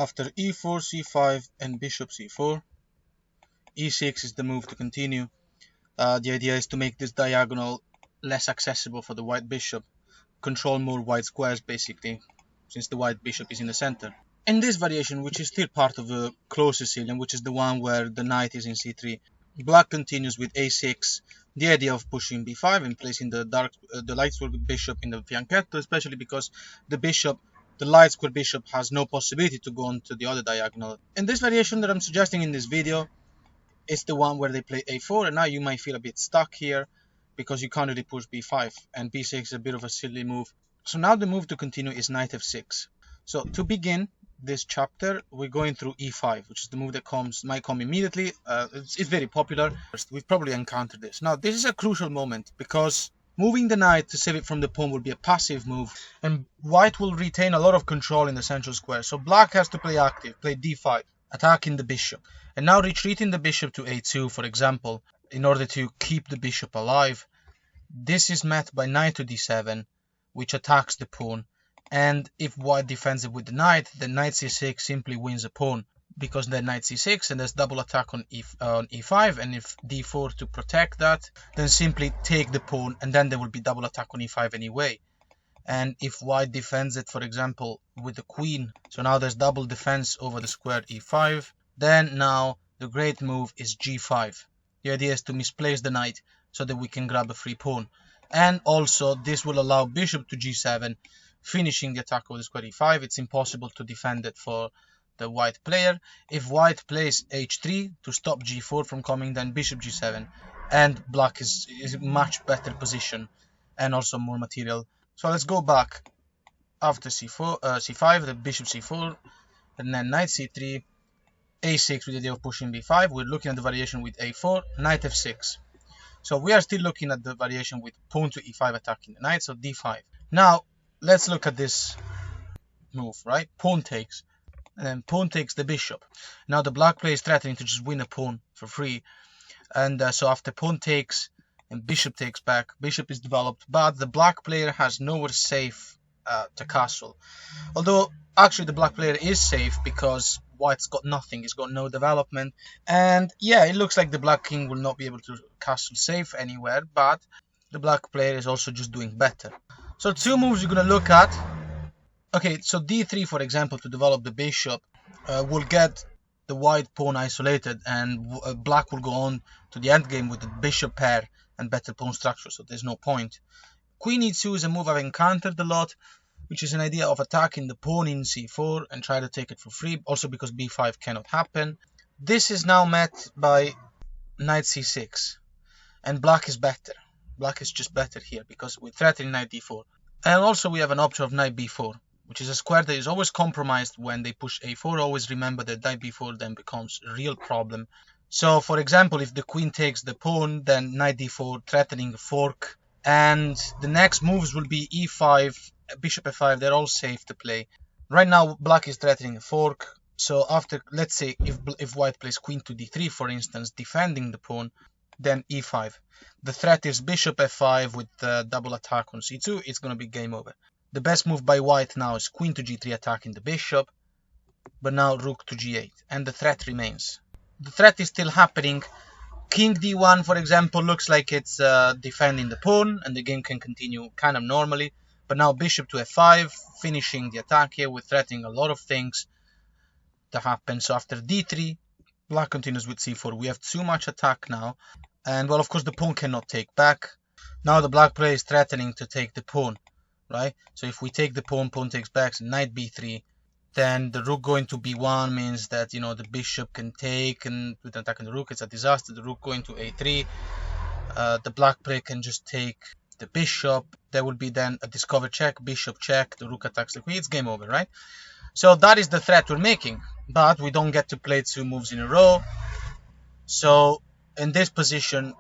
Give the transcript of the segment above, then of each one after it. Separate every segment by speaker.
Speaker 1: After e4, c5 and bishop c4, e6 is the move to continue. The idea is to make this diagonal less accessible for the white bishop, control more white squares basically, since the white bishop is in the center. In this variation, which is still part of the close Sicilian, which is the one where the knight is in c3, black continues with a6, the idea of pushing b5 and placing the light square bishop in the fianchetto, especially because the light square bishop has no possibility to go on to the other diagonal. In this variation that I'm suggesting in this video, it's the one where they play a4, and now you might feel a bit stuck here because you can't really push b5, and b6 is a bit of a silly move. So now the move to continue is knight f6. So to begin this chapter, we're going through e5, which is the move that might come immediately. It's very popular. We've probably encountered this. Now this is a crucial moment because moving the knight to save it from the pawn will be a passive move, and white will retain a lot of control in the central square. So black has to play active, play d5, attacking the bishop, and now retreating the bishop to a2, for example, in order to keep the bishop alive. This is met by knight to d7, which attacks the pawn, and if white defends it with the knight, then knight c6 simply wins a pawn, because then knight c6 and there's double attack on e5, and if d4 to protect that, then simply take the pawn, and then there will be double attack on e5 anyway. And if white defends it, for example, with the queen, so now there's double defense over the square e5, then now the great move is g5. The idea is to misplace the knight so that we can grab a free pawn, and also this will allow bishop to g7, finishing the attack over the square e5. It's impossible to defend it for the white player. If white plays h3 to stop g4 from coming, then bishop g7, and black is much better position and also more material. So let's go back. After c5, the bishop c4, and then knight c3, a6 with the idea of pushing b5. We're looking at the variation with a4, knight f6. So we are still looking at the variation with pawn to e5 attacking the knight, so d5. Now let's look at this move, right? Pawn takes, and then pawn takes the bishop. Now the black player is threatening to just win a pawn for free, and so after pawn takes and bishop takes back, bishop is developed, but the black player has nowhere safe to castle. Although actually the black player is safe because white's got nothing, he's got no development, and yeah, it looks like the black king will not be able to castle safe anywhere, but the black player is also just doing better. So two moves you're going to look at. Okay, so d3, for example, to develop the bishop, will get the white pawn isolated, and black will go on to the endgame with the bishop pair and better pawn structure, so there's no point. Queen e2 is a move I've encountered a lot, which is an idea of attacking the pawn in c4 and try to take it for free, also because b5 cannot happen. This is now met by knight c6, and black is better. Black is just better here because we're threatening knight d4. And also we have an option of knight b4, which is a square that is always compromised when they push a4. Always remember that knight b4 then becomes a real problem. So for example, if the queen takes the pawn, then knight d4 threatening a fork, and the next moves will be e5, bishop f5, they're all safe to play. Right now black is threatening a fork, so after, let's say if white plays queen to d3, for instance, defending the pawn, then e5. The threat is bishop f5 with double attack on c2, it's going to be game over. The best move by white now is queen to g3 attacking the bishop, but now rook to g8, and the threat remains. The threat is still happening. King d1, for example, looks like it's defending the pawn, and the game can continue kind of normally. But now bishop to f5, finishing the attack here with threatening a lot of things to happen. So after d3, black continues with c4. We have too much attack now. And well, of course, the pawn cannot take back. Now the black player is threatening to take the pawn, right? So if we take the pawn, pawn takes back, so knight b3, then the rook going to b1 means that, you know, the bishop can take, and with attacking the rook, it's a disaster. The rook going to a3, the black player can just take the bishop. There will be then a discover check, bishop check, the rook attacks the queen, it's game over, right? So that is the threat we're making, but we don't get to play two moves in a row. So in this position,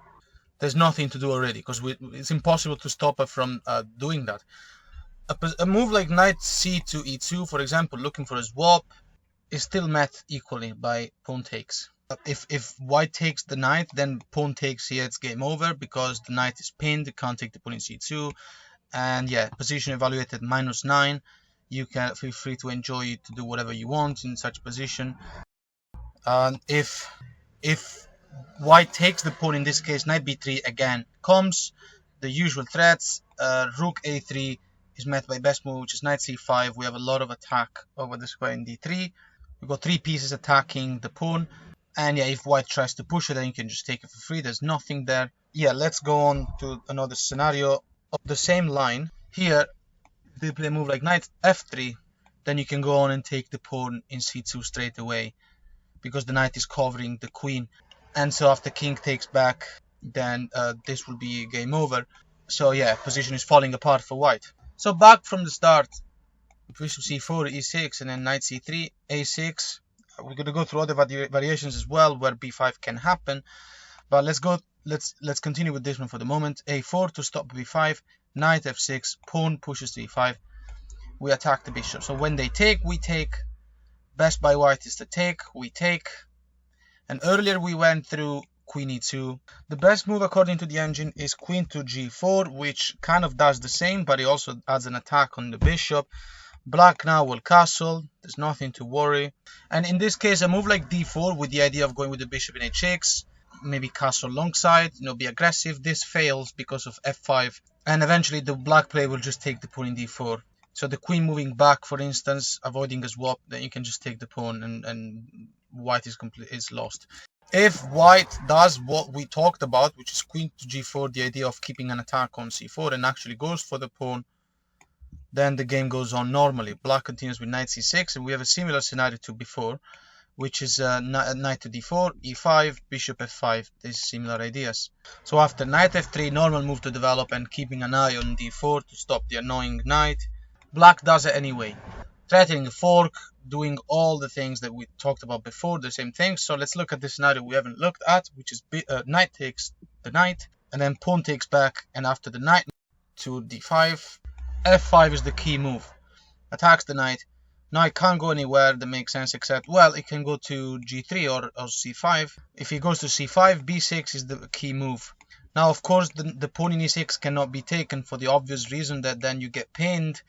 Speaker 1: there's nothing to do already, because it's impossible to stop her from doing that. A move like knight c to e2, for example, looking for a swap, is still met equally by pawn takes. If white takes the knight, then pawn takes here, it's game over, because the knight is pinned, it can't take the pawn in c2, and yeah, position evaluated -9. you can feel free to enjoy it, to do whatever you want in such position. And if white takes the pawn, in this case knight b3 again comes, the usual threats. Rook a3 is met by best move, which is knight c5. We have a lot of attack over the square in d3. We've got 3 pieces attacking the pawn. And yeah, if white tries to push it, then you can just take it for free. There's nothing there. Yeah, let's go on to another scenario of the same line. Here, if they play a move like knight f3, then you can go on and take the pawn in c2 straight away, because the knight is covering the queen. And so after king takes back, then this will be game over. So yeah, position is falling apart for white. So back from the start, bishop c4, e6, and then knight c3, a6. We're going to go through other variations as well where b5 can happen, but let's continue with this one for the moment. a4 to stop b5, knight f6, pawn pushes to e5. We attack the bishop. So when they take, we take. Best by white is to take, we take. And earlier we went through queen e2. The best move according to the engine is queen to g4, which kind of does the same, but it also adds an attack on the bishop. Black now will castle, there's nothing to worry. And in this case, a move like d4 with the idea of going with the bishop in h6, maybe castle longside, be aggressive. This fails because of f5, and eventually the black player will just take the pawn in d4. So the queen moving back, for instance, avoiding a swap, then you can just take the pawn, and white is lost. If white does what we talked about, which is queen to g4, the idea of keeping an attack on c4, and actually goes for the pawn, then the game goes on normally. Black continues with knight c6, and we have a similar scenario to before, which is knight to d4, e5, bishop f5. These similar ideas. So after knight f3, normal move to develop and keeping an eye on d4 to stop the annoying knight. Black does it anyway, threatening a fork, doing all the things that we talked about before, the same thing. So let's look at the scenario we haven't looked at, which is knight takes the knight, and then pawn takes back, and after the knight to d5, f5 is the key move. Attacks the knight. Now it can't go anywhere that makes sense, except, well, it can go to g3 or c5. If he goes to c5, b6 is the key move. Now, of course, the pawn in e6 cannot be taken for the obvious reason that then you get pinned,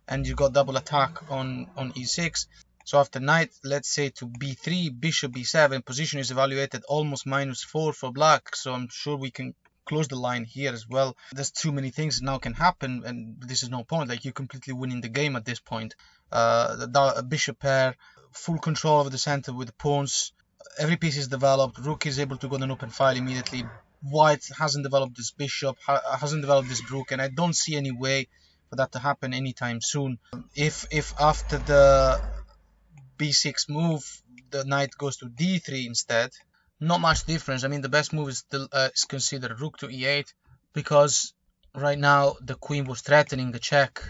Speaker 1: and you got double attack on e6. So after knight, let's say to b3, bishop b7, position is evaluated almost -4 for black, so I'm sure we can close the line here as well. There's too many things that now can happen, and this is no point. Like, you're completely winning the game at this point. The bishop pair, full control of the center with the pawns. Every piece is developed. Rook is able to go on an open file immediately. White hasn't developed this bishop, hasn't developed this rook, and I don't see any way for that to happen anytime soon. If after the b6 move the knight goes to d3 instead, not much difference. I mean, the best move is still considered rook to e8, because right now the queen was threatening the check,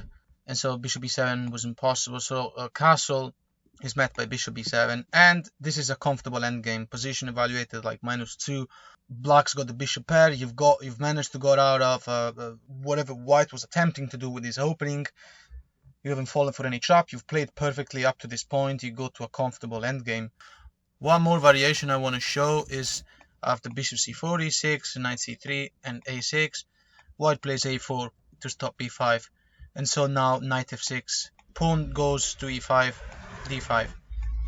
Speaker 1: and so bishop b7 was impossible. So castle is met by bishop b7, and this is a comfortable endgame. Position evaluated like -2. Black's got the bishop pair. You've managed to get out of whatever white was attempting to do with his opening. You haven't fallen for any trap. You've played perfectly up to this point. You go to a comfortable endgame. One more variation I want to show is after bishop c4, e6, knight c3, and a6, white plays a4 to stop b5, and so now knight f6, pawn goes to e5, d5,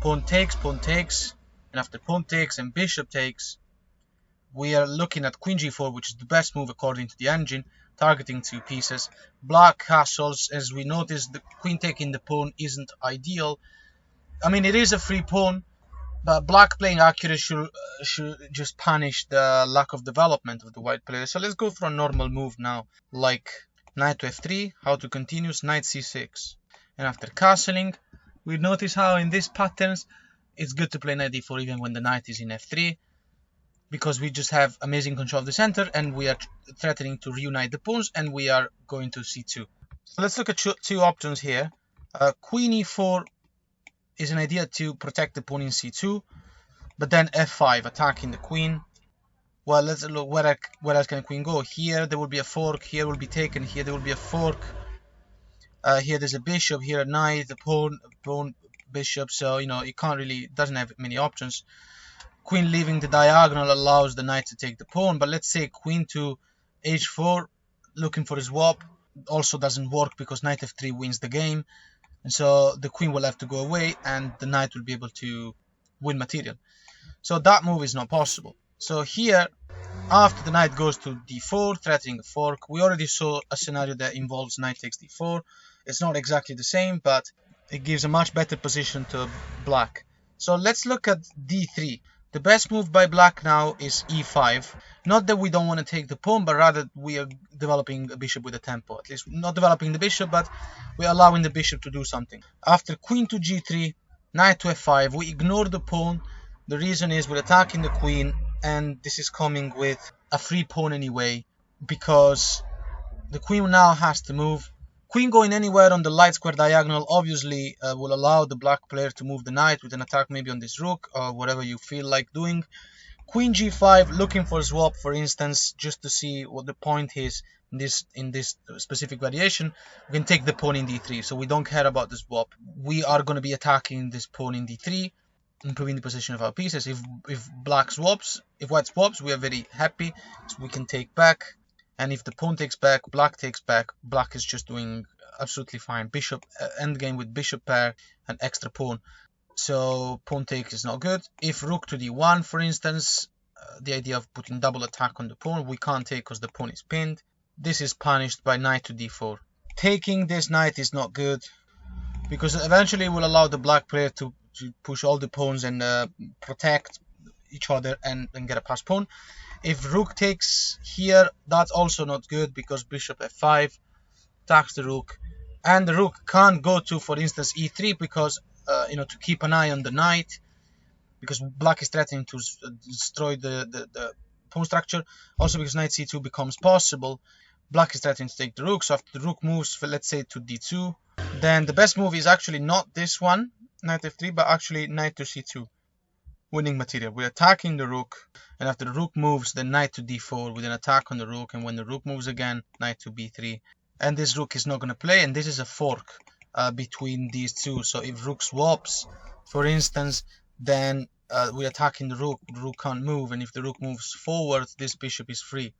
Speaker 1: pawn takes, and after pawn takes and bishop takes, we are looking at queen g4, which is the best move according to the engine, targeting 2 pieces. Black castles. As we noticed, the queen taking the pawn isn't ideal. I mean, it is a free pawn, but black playing accurate should just punish the lack of development of the white player. So let's go for a normal move now, like knight to f3, how to continue, knight c6. And after castling, we notice how in these patterns, it's good to play knight d4 even when the knight is in f3, because we just have amazing control of the center, and we are threatening to reunite the pawns, and we are going to c2. So let's look at two options here. Queen e4 is an idea to protect the pawn in c2, but then f5, attacking the queen. Well, let's look, where else can the queen go? Here there will be a fork, here will be taken, here there will be a fork. Here there's a bishop, here a knight, the pawn, bishop, so it can't really, doesn't have many options. Queen leaving the diagonal allows the knight to take the pawn, but let's say queen to h4, looking for a swap, also doesn't work because knight f3 wins the game. and so the queen will have to go away and the knight will be able to win material. So that move is not possible. So here, after the knight goes to d4, threatening a fork, we already saw a scenario that involves knight takes d4. It's not exactly the same, but it gives a much better position to black. So let's look at d3. The best move by black now is e5. Not that we don't want to take the pawn, but rather we are developing a bishop with a tempo. At least not developing the bishop, but we're allowing the bishop to do something. After queen to g3, knight to f5, we ignore the pawn. The reason is we're attacking the queen, and this is coming with a free pawn anyway, because the queen now has to move. Queen going anywhere on the light square diagonal obviously will allow the black player to move the knight with an attack maybe on this rook or whatever you feel like doing. Queen g5, looking for swap, for instance, just to see what the point is in this specific variation. We can take the pawn in d3, so we don't care about the swap. We are going to be attacking this pawn in d3, improving the position of our pieces. If black swaps, if white swaps, we are very happy, so we can take back. And if the pawn takes back, black takes back, black is just doing absolutely fine. Bishop endgame with bishop pair and extra pawn. So pawn take is not good. If rook to d1, for instance, the idea of putting double attack on the pawn, we can't take because the pawn is pinned. This is punished by knight to d4. Taking this knight is not good, because eventually it will allow the black player to push all the pawns and protect each other and get a pass pawn. If rook takes here, that's also not good, because bishop f5 attacks the rook, and the rook can't go to, for instance, e3, because to keep an eye on the knight, because black is threatening to destroy the pawn structure. Also because knight c2 becomes possible, black is threatening to take the rook. So after the rook moves, let's say to d2, then the best move is actually not this one, knight f3, but actually knight to c2, winning material. We're attacking the rook, and after the rook moves, then knight to d4 with an attack on the rook, and when the rook moves again, knight to b3, and this rook is not going to play, and this is a fork between these two. So if rook swaps, for instance, then we're attacking the rook can't move, and if the rook moves forward, this bishop is free.